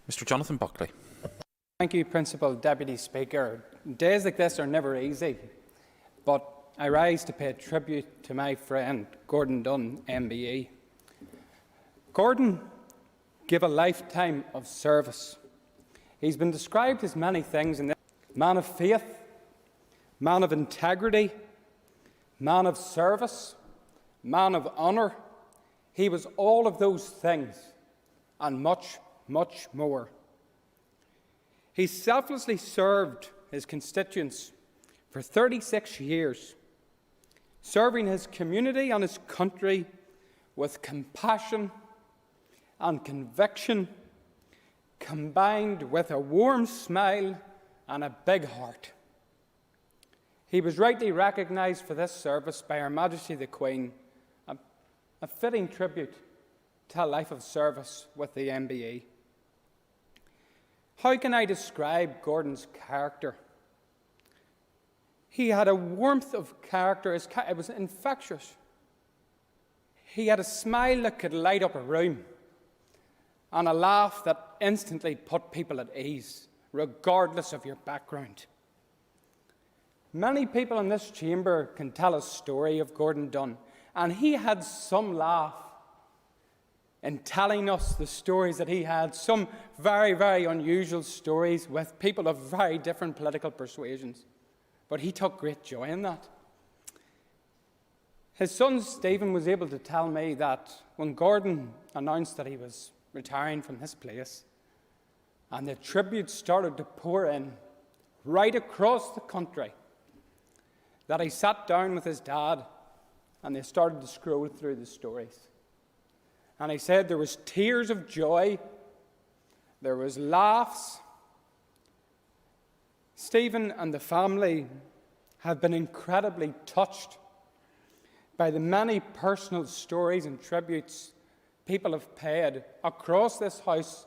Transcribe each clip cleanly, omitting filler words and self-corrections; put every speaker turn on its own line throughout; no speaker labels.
Mr. Jonathan Buckley.
Thank you, Principal Deputy Speaker. Days like this are never easy, but I rise to pay tribute to my friend Gordon Dunne, MBE. Gordon gave a lifetime of service. He's been described as many things in this: man of faith, man of integrity, man of service, man of honour. He was all of those things and much, much more. He selflessly served his constituents for 36 years, serving his community and his country with compassion and conviction, combined with a warm smile and a big heart. He was rightly recognised for this service by Her Majesty the Queen, a fitting tribute to a life of service with the MBE. How can I describe Gordon's character? He had a warmth of character. It was infectious. He had a smile that could light up a room and a laugh that instantly put people at ease, regardless of your background. Many people in this chamber can tell a story of Gordon Dunne, and he had some laugh in telling us the stories that he had, some very, very unusual stories with people of very different political persuasions. But he took great joy in that. His son Stephen was able to tell me that when Gordon announced that he was retiring from this place, and the tributes started to pour in right across the country, that he sat down with his dad and they started to scroll through the stories. And he said there was tears of joy, there was laughs. Stephen and the family have been incredibly touched by the many personal stories and tributes people have paid across this house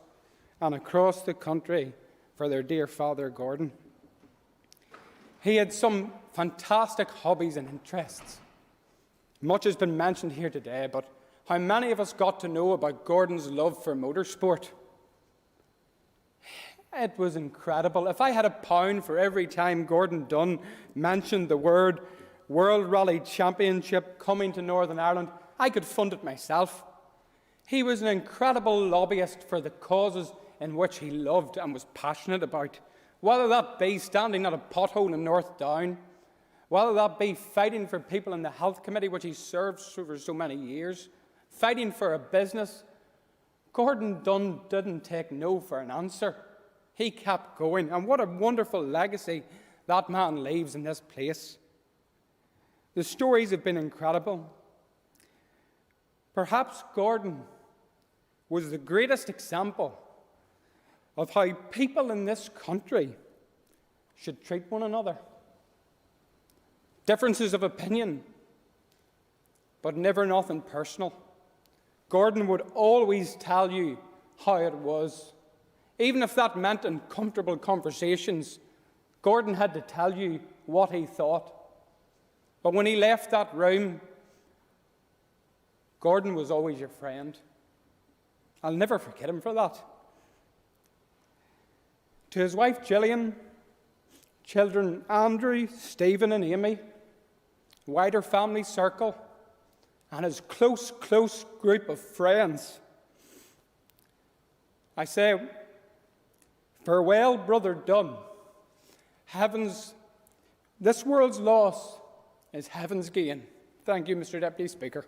and across the country for their dear father, Gordon. He had some fantastic hobbies and interests. Much has been mentioned here today, but how many of us got to know about Gordon's love for motorsport? It was incredible. If I had £1 for every time Gordon Dunne mentioned the word World Rally Championship coming to Northern Ireland, I could fund it myself. He was an incredible lobbyist for the causes in which he loved and was passionate about, whether that be standing at a pothole in North Down, whether that be fighting for people in the Health Committee, which he served for so many years, fighting for a business. Gordon Dunne didn't take no for an answer. He kept going, and what a wonderful legacy that man leaves in this place. The stories have been incredible. Perhaps Gordon was the greatest example of how people in this country should treat one another. Differences of opinion, but never nothing personal. Gordon would always tell you how it was. Even if that meant uncomfortable conversations, Gordon had to tell you what he thought. But when he left that room, Gordon was always your friend. I'll never forget him for that. To his wife Gillian, children Andrew, Stephen and Amy, wider family circle, and his close group of friends, I say, farewell, Brother Dunne. This world's loss is heaven's gain. Thank you, Mr. Deputy Speaker.